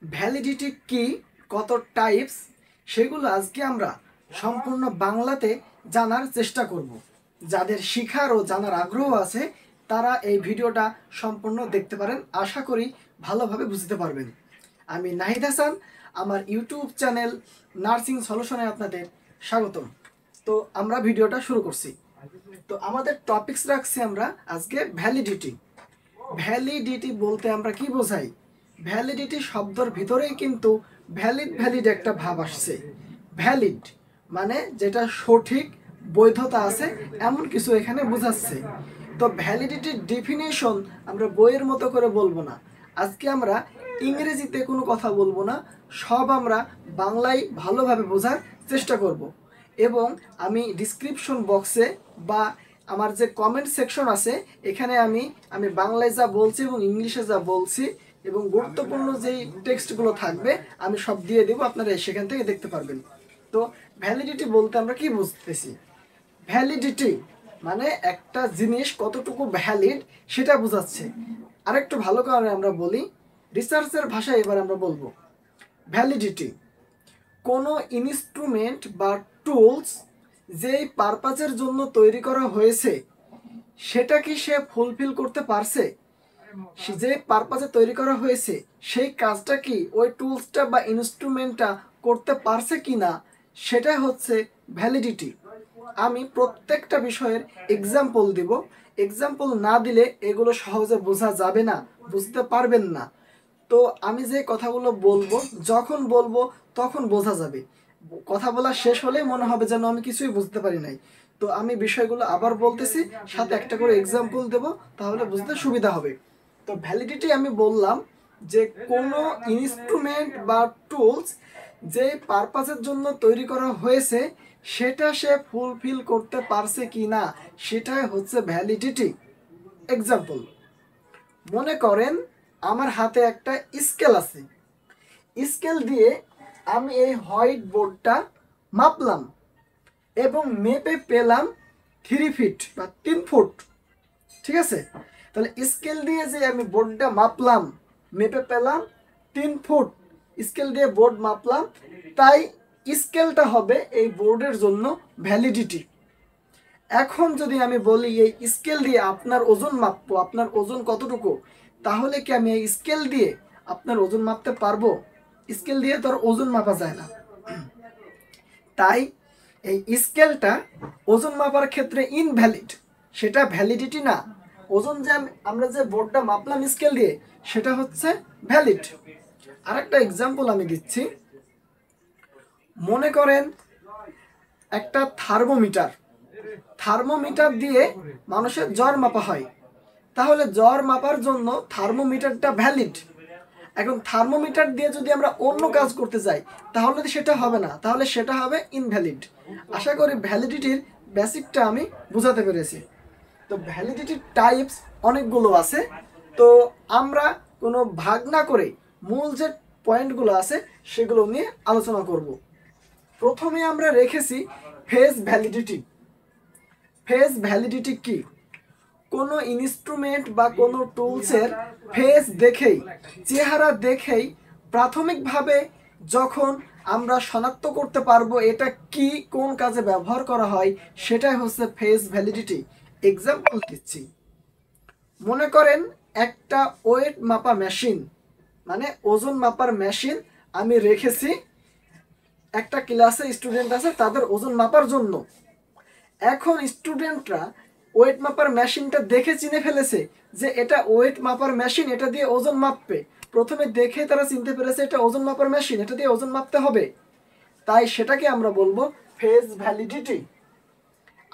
Validity কি, কত types, সেগুলো আজকে আমরা সম্পূর্ণ বাংলাতে জানার চেষ্টা করব। যাদের শিখার ও জানার আগ্রহ আছে তারা এই ভিডিওটা সম্পূর্ণ দেখতে পারেন, আশা করি ভালোভাবে বুঝতে পারবেন। আমি নাহিদ হাসান, আমার ইউটিউব চ্যানেল নার্সিং সলিউশনে আপনাদের স্বাগতম। তো আমরা ভিডিওটা শুরু করছি। তো আমাদের টপিকস রাখছি আমরা আজকে ভ্যালিডিটি। ভ্যালিডিটি বলতে আমরা কি বোঝাই? ভ্যালিডিটি শব্দের ভিতরেই কিন্তু ভ্যালিড একটা ভাব আসছে। ভ্যালিড মানে যেটা সঠিক, বৈধতা আছে এমন কিছু এখানে বোঝাচ্ছে। তো ভ্যালিডিটির ডেফিনেশন আমরা বইয়ের মতো করে বলবো না, আজকে আমরা ইংরেজিতে কোনো কথা বলবো না, সব আমরা বাংলায় ভালোভাবে বোঝার চেষ্টা করব। এবং আমি ডিসক্রিপশন বক্সে বা আমার যে কমেন্ট সেকশন আছে এখানে আমি বাংলায় যা বলছি এবং ইংলিশে যা বলছি এবং গুরুত্বপূর্ণ যেই টেক্সটগুলো থাকবে আমি সব দিয়ে দেবো, আপনারা সেখান থেকে দেখতে পারবেন। তো ভ্যালিডিটি বলতে আমরা কি বুঝতেছি? ভ্যালিডিটি মানে একটা জিনিস কতটুকু ভ্যালিড সেটা বোঝাচ্ছে। আরেকটু ভালো করে আমরা বলি, রিসার্চের ভাষায় এবার আমরা বলবো ভ্যালিডিটি কোনো ইনস্ট্রুমেন্ট বা টুলস যেই পারপাজের জন্য তৈরি করা হয়েছে সেটা কি সে ফুলফিল করতে পারছে? যে পারপাজে তৈরি করা হয়েছে সেই কাজটা কি ওই টুলসটা বা ইনস্ট্রুমেন্টটা করতে পারছে কি না, সেটাই হচ্ছে ভ্যালিডিটি। আমি প্রত্যেকটা বিষয়ের এক্সাম্পল দিব, এক্সাম্পল না দিলে এগুলো সহজে বোঝা যাবে না, বুঝতে পারবেন না। তো আমি যে কথাগুলো বলবো যখন বলবো তখন বোঝা যাবে, কথা বলা শেষ হলেই মনে হবে যেন আমি কিছুই বুঝতে পারি নাই। তো আমি বিষয়গুলো আবার বলতেছি, সাথে একটা করে এক্সাম্পল দেব, তাহলে বুঝতে সুবিধা হবে। তো ভ্যালিডিটি আমি বললাম যে কোনো ইনস্ট্রুমেন্ট বা টুলস যে পারপাসের জন্য তৈরি করা হয়েছে সেটা সে ফুলফিল করতে পারছে কি না, সেটাই হচ্ছে ভ্যালিডিটি। এক্সাম্পল, মনে করেন আমার হাতে একটা স্কেল আছে, স্কেল দিয়ে আমি এই হোয়াইট বোর্ডটা মাপলাম এবং মেপে পেলাম 3 ফিট বা 3 ফুট। ঠিক আছে, তাহলে স্কেল দিয়ে যে আমি বোর্ডটা মাপলাম, মেপে পেলাম 3 ফুট, স্কেল দিয়ে বোর্ড মাপলাম, তাই স্কেলটা হবে এই বোর্ডের জন্য ভ্যালিডিটি। এখন যদি আমি বলি এই স্কেল দিয়ে আপনার ওজন মাপবো, আপনার ওজন কতটুকু, তাহলে কি আমি এই স্কেল দিয়ে আপনার ওজন মাপতে পারবো? স্কেল দিয়ে তোর ওজন মাপা যায় না। তাই এই স্কেলটা ওজন মাপার ক্ষেত্রে ইনভ্যালিড, সেটা ভ্যালিডিটি না। ওজন যে আমরা যে বোর্ডটা মাপলাম স্কেল দিয়ে সেটা হচ্ছে ভ্যালিড। আরেকটা এক্সাম্পল আমি দিচ্ছি, মনে করেন একটা থার্মোমিটার দিয়ে মানুষের জ্বর মাপা হয়, তাহলে জ্বর মাপার জন্য থার্মোমিটারটা ভ্যালিড। এখন থার্মোমিটার দিয়ে যদি আমরা অন্য কাজ করতে যাই তাহলে সেটা হবে না, তাহলে সেটা হবে ইনভ্যালিড। আশা করি ভ্যালিডিটির বেসিকটা আমি বোঝাতে পেরেছি। তো ভ্যালিডিটির টাইপস অনেকগুলো আছে, তো আমরা কোনো ভাগ না করে মূল যে পয়েন্টগুলো আছে সেগুলো নিয়ে আলোচনা করব। প্রথমে আমরা রেখেছি ফেজ ভ্যালিডিটি। ফেজ ভ্যালিডিটি কি? কোনো ইনস্ট্রুমেন্ট বা কোনো টুলসের ফেস দেখেই, চেহারা দেখেই প্রাথমিকভাবে যখন আমরা শনাক্ত করতে পারবো এটা কি, কোন কাজে ব্যবহার করা হয়, সেটাই হচ্ছে ফেস ভ্যালিডিটি। এক্সাম্পল দিচ্ছি, মনে করেন একটা ওয়েট মাপা মেশিন মানে ওজন মাপার মেশিন আমি রেখেছি একটা ক্লাসে, স্টুডেন্ট আছে তাদের ওজন মাপার জন্য। এখন স্টুডেন্টরা ওয়েট মাপার মেশিনটা দেখে চিনে ফেলেছে যে এটা ওয়েট মাপার মেশিন, এটা দিয়ে ওজন মাপবে। প্রথমে দেখে তারা চিনতে পেরেছে এটা ওজন মাপার মেশিন, এটা দিয়ে ওজন মাপতে হবে, তাই সেটাকে আমরা বলবো ফেজ ভ্যালিডিটি।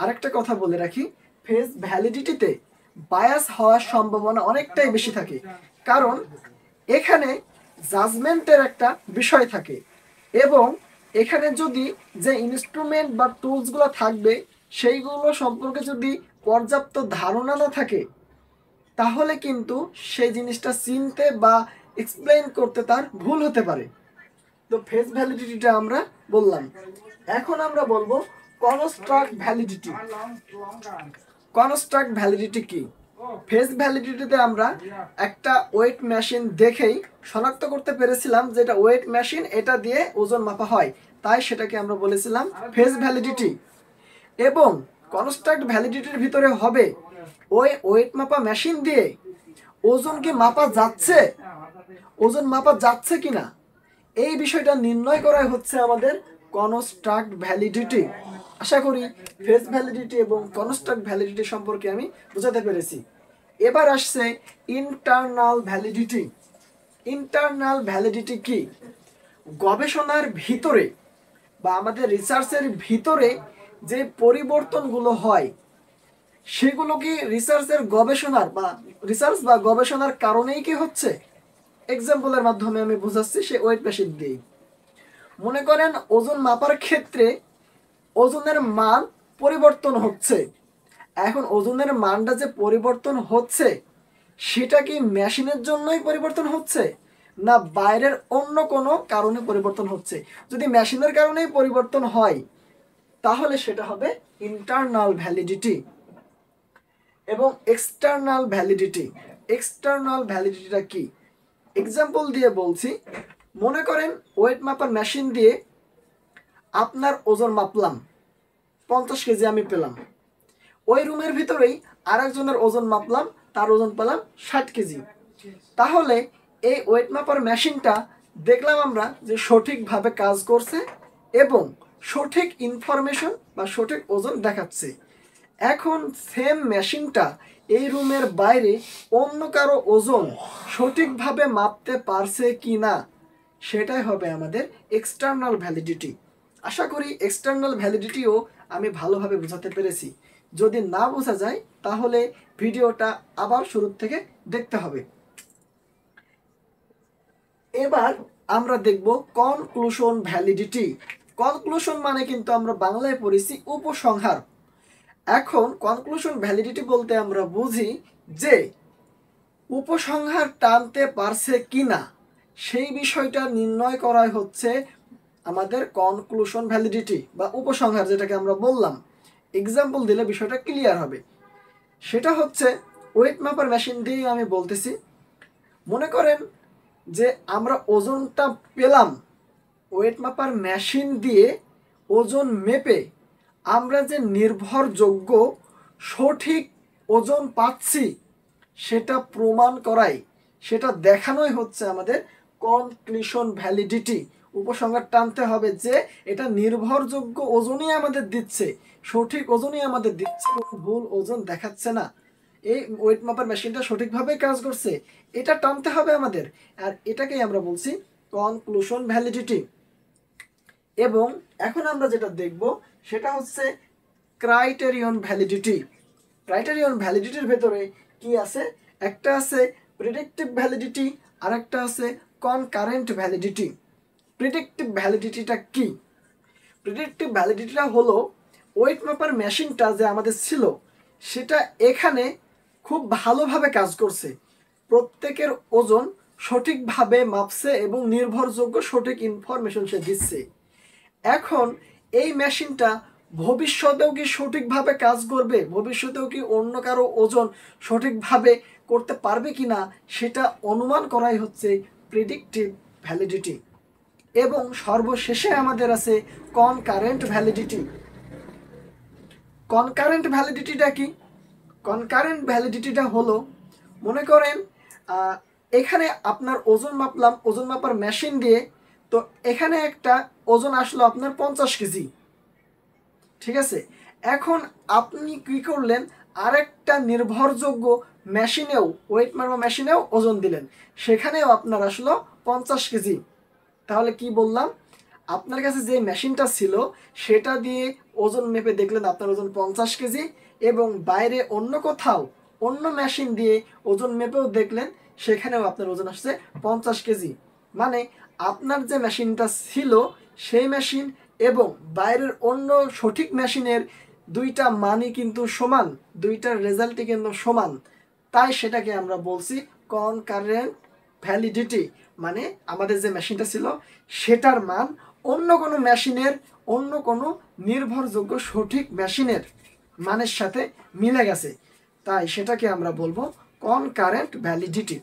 আরেকটা কথা বলে রাখি, ফেজ ভ্যালিডিটিতে বায়াস হওয়ার সম্ভাবনা অনেকটাই বেশি থাকে, কারণ এখানে জাজমেন্টের একটা বিষয় থাকে এবং এখানে যদি যে ইনস্ট্রুমেন্ট বা টুলসগুলো থাকবে সেইগুলো সম্পর্কে যদি পর্যাপ্ত ধারণা না থাকে তাহলে কিন্তু সেই জিনিসটা চিনতে বা এক্সপ্লেইন করতে তার ভুল হতে পারে। তো ফেজ ভ্যালিডিটিটা আমরা বললাম, এখন আমরা বলবো কনস্ট্রাক্ট ভ্যালিডিটি। কনস্ট্রাক্ট ভ্যালিডিটি কি? ফেস ভ্যালিডিটিতে আমরা একটা ওয়েট মেশিন দেখেই শনাক্ত করতে পেরেছিলাম যে এটা ওয়েট মেশিন, এটা দিয়ে ওজন মাপা হয়, তাই সেটাকে আমরা বলেছিলাম ফেস ভ্যালিডিটি। এবং কনস্ট্রাক্ট ভ্যালিডিটির ভিতরে হবে ওই ওয়েট মাপা মেশিন দিয়ে ওজন কি মাপা যাচ্ছে, ওজন মাপা যাচ্ছে কিনা, এই বিষয়টা নির্ণয় করাই হচ্ছে আমাদের কনস্ট্রাক্ট ভ্যালিডিটি। আশা করি ফেস ভ্যালিডিটি এবং কনস্ট্রাক্ট ভ্যালিডিটি সম্পর্কে আমি বোঝাতে পেরেছি। এবার আসছে ইন্টারনাল ভ্যালিডিটি। ইন্টারনাল ভ্যালিডিটি কি? গবেষণার ভিতরে বা আমাদের রিসার্চের ভিতরে যে পরিবর্তনগুলো হয় সেগুলো কি রিসার্চের গবেষণার বা রিসার্চ বা গবেষণার কারণেই কি হচ্ছে? এক্সাম্পলের মাধ্যমে আমি বোঝাচ্ছি, সে ওয়েট মেশিন দিই। মনে করেন ওজন মাপার ক্ষেত্রে ওজনের মান পরিবর্তন হচ্ছে। এখন ওজনের মানটা যে পরিবর্তন হচ্ছে সেটা কি মেশিনের জন্যই পরিবর্তন হচ্ছে না বাইরের অন্য কোনো কারণে পরিবর্তন হচ্ছে? যদি মেশিনের কারণেই পরিবর্তন হয় তাহলে সেটা হবে ইন্টারনাল ভ্যালিডিটি। এবং এক্সটার্নাল ভ্যালিডিটি। এক্সটার্নাল ভ্যালিডিটিটা কি? এক্সাম্পল দিয়ে বলছি। মনে করেন ওয়েট মাপার মেশিন দিয়ে আপনার ওজন মাপলাম, 50 কেজি আমি পেলাম। ওই রুমের ভিতরেই আরেকজনের ওজন মাপলাম, তার ওজন পেলাম 60 কেজি। তাহলে এই ওয়েট মাপার মেশিনটা দেখলাম আমরা যে সঠিকভাবে কাজ করছে এবং সঠিক ইনফরমেশন বা সঠিক ওজন দেখাচ্ছে। এখন সেম মেশিনটা এই রুমের বাইরে অন্য কারো ওজন সঠিকভাবে মাপতে পারছে কি না, সেটাই হবে আমাদের এক্সটার্নাল ভ্যালিডিটি। আশা করি এক্সটার্নাল ভ্যালিডিটিও আমি ভালোভাবে বোঝাতে পেরেছি। যদি না বোঝা যায় তাহলে ভিডিওটা আবার শুরু থেকে দেখতে হবে। এবার আমরা দেখব কনক্লুশন ভ্যালিডিটি। কনক্লুশন মানে কিন্তু আমরা বাংলায় পড়েছি উপসংহার। এখন কনক্লুশন ভ্যালিডিটি বলতে আমরা বুঝি যে উপসংহার টানতে পারছে কিনা সেই বিষয়টা নির্ণয় করাই হচ্ছে আমাদের কনক্লুশন ভ্যালিডিটি বা উপসংহার, যেটাকে আমরা বললাম। এক্সাম্পল দিলে বিষয়টা ক্লিয়ার হবে। সেটা হচ্ছে ওয়েট মাপার মেশিন দিয়ে আমি বলতেছি। মনে করেন যে আমরা ওজনটা পেলাম, ওয়েট মাপার মেশিন দিয়ে ওজন মেপে আমরা যে নির্ভরযোগ্য সঠিক ওজন পাচ্ছি সেটা প্রমাণ করাই, সেটা দেখানোই হচ্ছে আমাদের কনক্লুশন ভ্যালিডিটি। উপসংহার টানতে হবে যে এটা নির্ভরযোগ্য ওজনই আমাদের দিচ্ছে, সঠিক ওজনই আমাদের দিচ্ছে, ভুল ওজন দেখাচ্ছে না, এই ওয়েট মাপার মেশিনটা সঠিকভাবে কাজ করছে, এটা টানতে হবে আমাদের। আর এটাকেই আমরা বলছি কনক্লুশন ভ্যালিডিটি। এবং এখন আমরা যেটা দেখব সেটা হচ্ছে ক্রাইটেরিয়ন ভ্যালিডিটি। ক্রাইটেরিয়ন ভ্যালিডিটির ভেতরে কি আছে? একটা আছে প্রেডিক্টিভ ভ্যালিডিটি আর একটা আছে কনকারেন্ট ভ্যালিডিটি। প্রেডিক্টিভ ভ্যালিডিটিটা কি? প্রেডিক্টিভ ভ্যালিডিটিটা হলো ওয়েট মাপার মেশিনটা যে আমাদের ছিল সেটা এখানে খুব ভালোভাবে কাজ করছে, প্রত্যেকের ওজন সঠিকভাবে মাপছে এবং নির্ভরযোগ্য সঠিক ইনফরমেশন সে দিচ্ছে। এখন এই মেশিনটা ভবিষ্যতেও কি সঠিকভাবে কাজ করবে, ভবিষ্যতেও কি অন্য কারো ওজন সঠিকভাবে করতে পারবে কিনা সেটা অনুমান করাই হচ্ছে প্রেডিক্টিভ ভ্যালিডিটি। এবং সর্বশেষে আমাদের আছে কনকারেন্ট ভ্যালিডিটি। কনকারেন্ট ভ্যালিডিটিটা কি? কনকারেন্ট ভ্যালিডিটিটা হলো, মনে করেন এখানে আপনার ওজন মাপলাম ওজন মাপার মেশিন দিয়ে, তো এখানে একটা ওজন আসলো আপনার 50 কেজি, ঠিক আছে। এখন আপনি কি করলেন, আরেকটা নির্ভরযোগ্য মেশিনেও ওয়েট মাপা মেশিনেও ওজন দিলেন, সেখানেও আপনার আসলো 50 কেজি। তাহলে কি বললাম? আপনার কাছে যে মেশিনটা ছিল সেটা দিয়ে ওজন মেপে দেখলেন আপনার ওজন 50 কেজি, এবং বাইরে অন্য কোথাও অন্য মেশিন দিয়ে ওজন মেপেও দেখলেন সেখানেও আপনার ওজন আসছে 50 কেজি। মানে আপনার যে মেশিনটা ছিল সেই মেশিন এবং বাইরের অন্য সঠিক মেশিনের দুইটা মানই কিন্তু সমান, দুইটার রেজাল্টই কিন্তু সমান, তাই সেটাকে আমরা বলছি কনকারেন্ট ভ্যালিডিটি। মানে আমাদের যে মেশিনটা ছিল সেটার মান অন্য কোনো মেশিনের, অন্য কোনো নির্ভরযোগ্য সঠিক মেশিনের মানের সাথে মিলে গেছে, তাই সেটাকে আমরা বলবো কনকারেন্ট ভ্যালিডিটি।